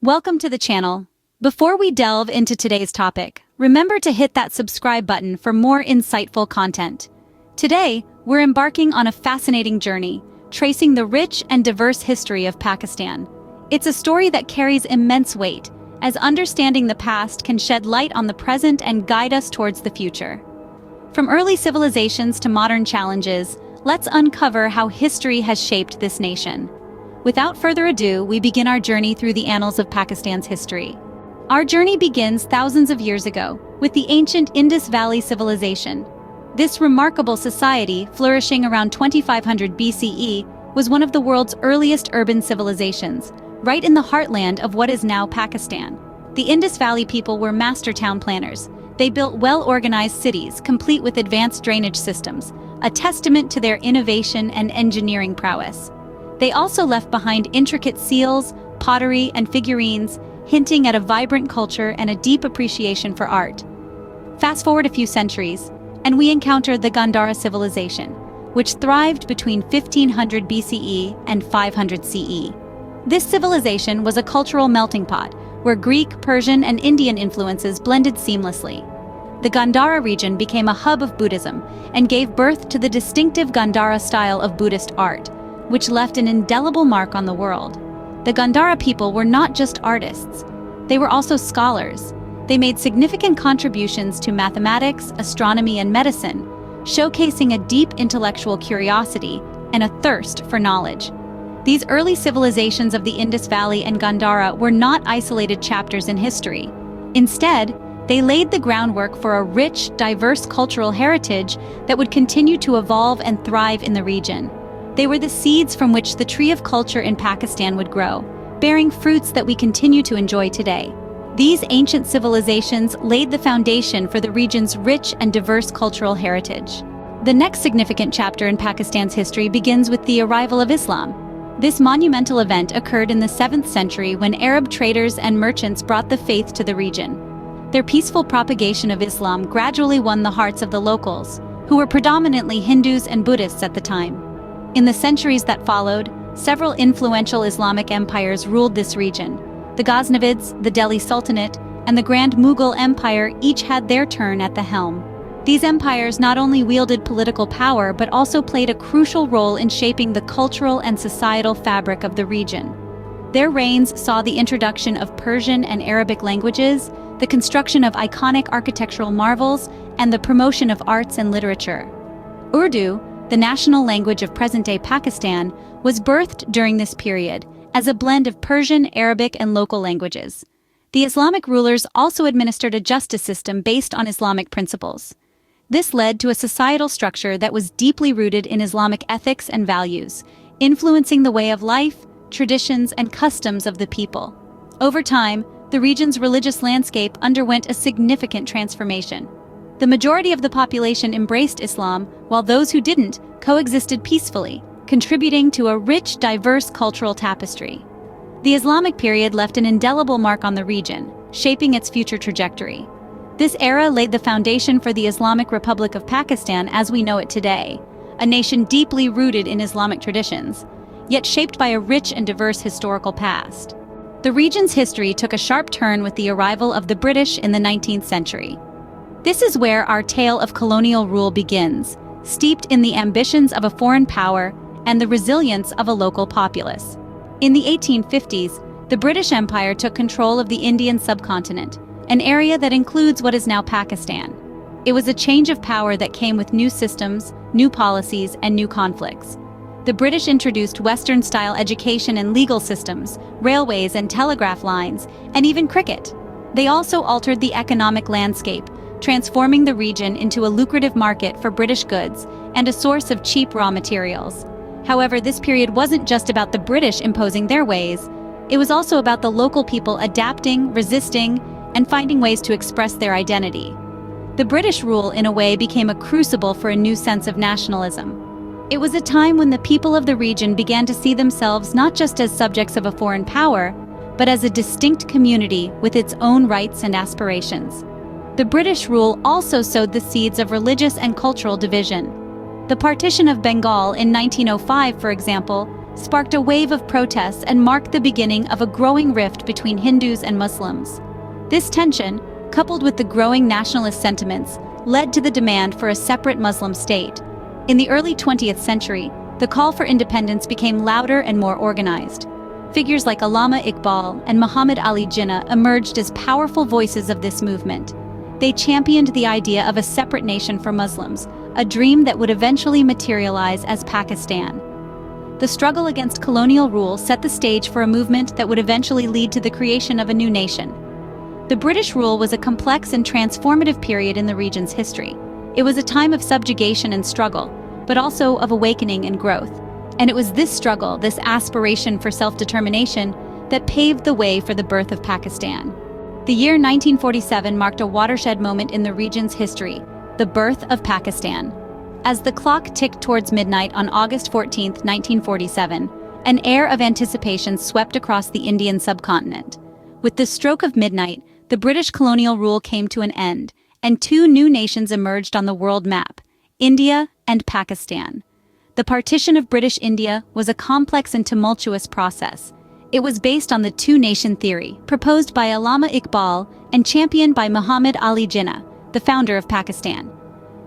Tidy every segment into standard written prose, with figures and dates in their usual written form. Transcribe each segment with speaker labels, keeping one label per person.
Speaker 1: Welcome to the channel. Before we delve into today's topic, remember to hit that subscribe button for more insightful content. Today, we're embarking on a fascinating journey, tracing the rich and diverse history of Pakistan. It's a story that carries immense weight, as understanding the past can shed light on the present and guide us towards the future. From early civilizations to modern challenges, let's uncover how history has shaped this nation. Without further ado, we begin our journey through the annals of Pakistan's history. Our journey begins thousands of years ago, with the ancient Indus Valley civilization. This remarkable society, flourishing around 2500 BCE, was one of the world's earliest urban civilizations, right in the heartland of what is now Pakistan. The Indus Valley people were master town planners. They built well-organized cities, complete with advanced drainage systems, a testament to their innovation and engineering prowess. They also left behind intricate seals, pottery, and figurines, hinting at a vibrant culture and a deep appreciation for art. Fast forward a few centuries, and we encounter the Gandhara civilization, which thrived between 1500 BCE and 500 CE. This civilization was a cultural melting pot, where Greek, Persian, and Indian influences blended seamlessly. The Gandhara region became a hub of Buddhism and gave birth to the distinctive Gandhara style of Buddhist art, which left an indelible mark on the world. The Gandhara people were not just artists. They were also scholars. They made significant contributions to mathematics, astronomy, and medicine, showcasing a deep intellectual curiosity and a thirst for knowledge. These early civilizations of the Indus Valley and Gandhara were not isolated chapters in history. Instead, they laid the groundwork for a rich, diverse cultural heritage that would continue to evolve and thrive in the region. They were the seeds from which the tree of culture in Pakistan would grow, bearing fruits that we continue to enjoy today. These ancient civilizations laid the foundation for the region's rich and diverse cultural heritage. The next significant chapter in Pakistan's history begins with the arrival of Islam. This monumental event occurred in the 7th century when Arab traders and merchants brought the faith to the region. Their peaceful propagation of Islam gradually won the hearts of the locals, who were predominantly Hindus and Buddhists at the time. In the centuries that followed, several influential Islamic empires ruled this region. The Ghaznavids, the Delhi Sultanate, and the Grand Mughal Empire each had their turn at the helm. These empires not only wielded political power but also played a crucial role in shaping the cultural and societal fabric of the region. Their reigns saw the introduction of Persian and Arabic languages, the construction of iconic architectural marvels, and the promotion of arts and literature. Urdu, the national language of present-day Pakistan, was birthed during this period as a blend of Persian, Arabic, and local languages. The Islamic rulers also administered a justice system based on Islamic principles. This led to a societal structure that was deeply rooted in Islamic ethics and values, influencing the way of life, traditions, and customs of the people. Over time, the region's religious landscape underwent a significant transformation. The majority of the population embraced Islam, while those who didn't coexisted peacefully, contributing to a rich, diverse cultural tapestry. The Islamic period left an indelible mark on the region, shaping its future trajectory. This era laid the foundation for the Islamic Republic of Pakistan as we know it today, a nation deeply rooted in Islamic traditions, yet shaped by a rich and diverse historical past. The region's history took a sharp turn with the arrival of the British in the 19th century. This is where our tale of colonial rule begins, steeped in the ambitions of a foreign power and the resilience of a local populace. In the 1850s, the British Empire took control of the Indian subcontinent, an area that includes what is now Pakistan. It was a change of power that came with new systems, new policies, and new conflicts. The British introduced Western-style education and legal systems, railways and telegraph lines, and even cricket. They also altered the economic landscape, transforming the region into a lucrative market for British goods and a source of cheap raw materials. However, this period wasn't just about the British imposing their ways. It was also about the local people adapting, resisting, and finding ways to express their identity. The British rule, in a way, became a crucible for a new sense of nationalism. It was a time when the people of the region began to see themselves not just as subjects of a foreign power, but as a distinct community with its own rights and aspirations. The British rule also sowed the seeds of religious and cultural division. The partition of Bengal in 1905, for example, sparked a wave of protests and marked the beginning of a growing rift between Hindus and Muslims. This tension, coupled with the growing nationalist sentiments, led to the demand for a separate Muslim state. In the early 20th century, the call for independence became louder and more organized. Figures like Allama Iqbal and Muhammad Ali Jinnah emerged as powerful voices of this movement. They championed the idea of a separate nation for Muslims, a dream that would eventually materialize as Pakistan. The struggle against colonial rule set the stage for a movement that would eventually lead to the creation of a new nation. The British rule was a complex and transformative period in the region's history. It was a time of subjugation and struggle, but also of awakening and growth. And it was this struggle, this aspiration for self-determination, that paved the way for the birth of Pakistan. The year 1947 marked a watershed moment in the region's history, the birth of Pakistan. As the clock ticked towards midnight on August 14, 1947, an air of anticipation swept across the Indian subcontinent. With the stroke of midnight, the British colonial rule came to an end, and two new nations emerged on the world map: India and Pakistan. The partition of British India was a complex and tumultuous process. It was based on the two-nation theory, proposed by Allama Iqbal and championed by Muhammad Ali Jinnah, the founder of Pakistan.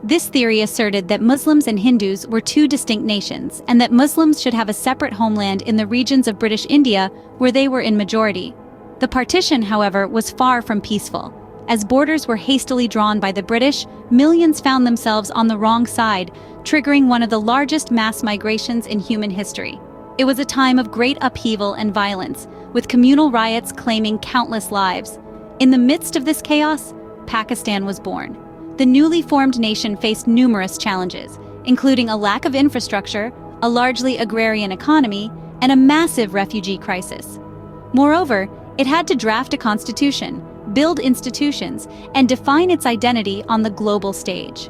Speaker 1: This theory asserted that Muslims and Hindus were two distinct nations, and that Muslims should have a separate homeland in the regions of British India where they were in majority. The partition, however, was far from peaceful. As borders were hastily drawn by the British, millions found themselves on the wrong side, triggering one of the largest mass migrations in human history. It was a time of great upheaval and violence, with communal riots claiming countless lives. In the midst of this chaos, Pakistan was born. The newly formed nation faced numerous challenges, including a lack of infrastructure, a largely agrarian economy, and a massive refugee crisis. Moreover, it had to draft a constitution, build institutions, and define its identity on the global stage.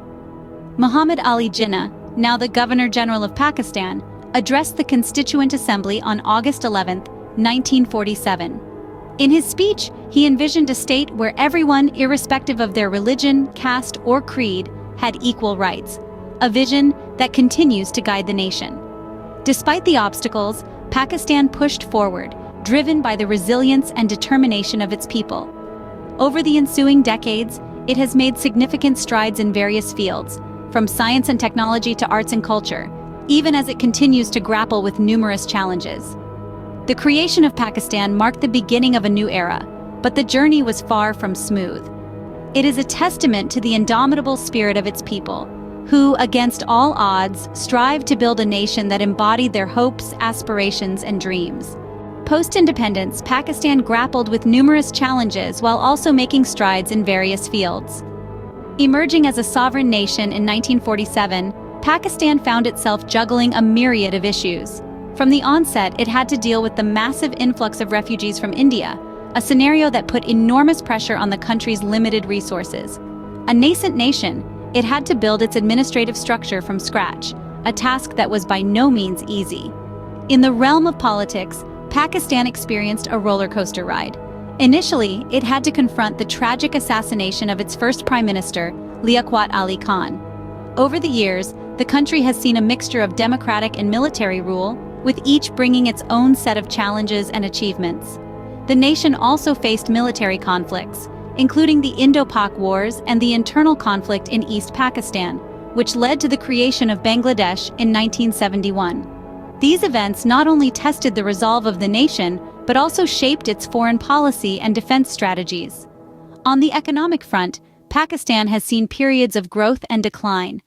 Speaker 1: Muhammad Ali Jinnah, now the Governor-General of Pakistan, addressed the Constituent Assembly on August 11, 1947. In his speech, he envisioned a state where everyone, irrespective of their religion, caste, or creed, had equal rights, a vision that continues to guide the nation. Despite the obstacles, Pakistan pushed forward, driven by the resilience and determination of its people. Over the ensuing decades, it has made significant strides in various fields, from science and technology to arts and culture, even as it continues to grapple with numerous challenges. The creation of Pakistan marked the beginning of a new era, but the journey was far from smooth. It is a testament to the indomitable spirit of its people, who, against all odds, strive to build a nation that embodied their hopes, aspirations, and dreams. Post-independence, Pakistan grappled with numerous challenges while also making strides in various fields. Emerging as a sovereign nation in 1947, Pakistan found itself juggling a myriad of issues. From the onset, it had to deal with the massive influx of refugees from India, a scenario that put enormous pressure on the country's limited resources. A nascent nation, it had to build its administrative structure from scratch, a task that was by no means easy. In the realm of politics, Pakistan experienced a roller coaster ride. Initially, it had to confront the tragic assassination of its first prime minister, Liaquat Ali Khan. Over the years, the country has seen a mixture of democratic and military rule, with each bringing its own set of challenges and achievements. The nation also faced military conflicts, including the Indo-Pak Wars and the internal conflict in East Pakistan, which led to the creation of Bangladesh in 1971. These events not only tested the resolve of the nation, but also shaped its foreign policy and defense strategies. On the economic front, Pakistan has seen periods of growth and decline.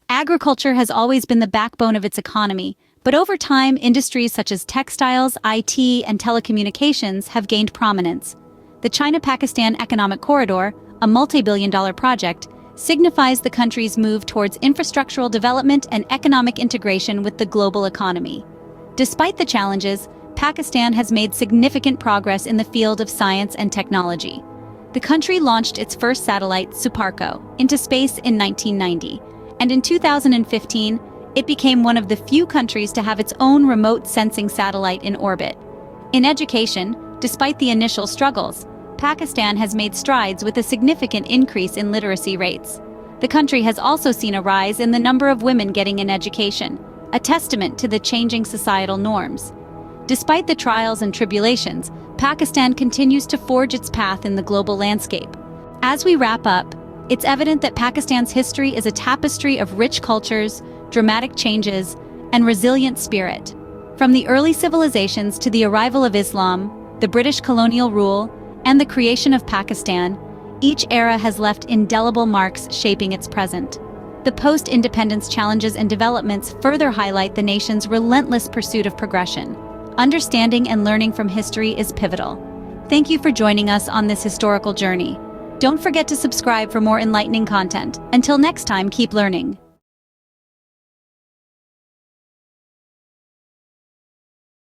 Speaker 1: Agriculture has always been the backbone of its economy, but over time, industries such as textiles, IT, and telecommunications have gained prominence. The China-Pakistan Economic Corridor, a multi-billion-dollar project, signifies the country's move towards infrastructural development and economic integration with the global economy. Despite the challenges, Pakistan has made significant progress in the field of science and technology. The country launched its first satellite, Suparko, into space in 1990, and in 2015, it became one of the few countries to have its own remote sensing satellite in orbit. In education, despite the initial struggles, Pakistan has made strides with a significant increase in literacy rates. The country has also seen a rise in the number of women getting an education, a testament to the changing societal norms. Despite the trials and tribulations, Pakistan continues to forge its path in the global landscape. As we wrap up, it's evident that Pakistan's history is a tapestry of rich cultures, dramatic changes, and resilient spirit. From the early civilizations to the arrival of Islam, the British colonial rule, and the creation of Pakistan, each era has left indelible marks shaping its present. The post-independence challenges and developments further highlight the nation's relentless pursuit of progression. Understanding and learning from history is pivotal. Thank you for joining us on this historical journey. Don't forget to subscribe for more enlightening content. Until next time, keep learning.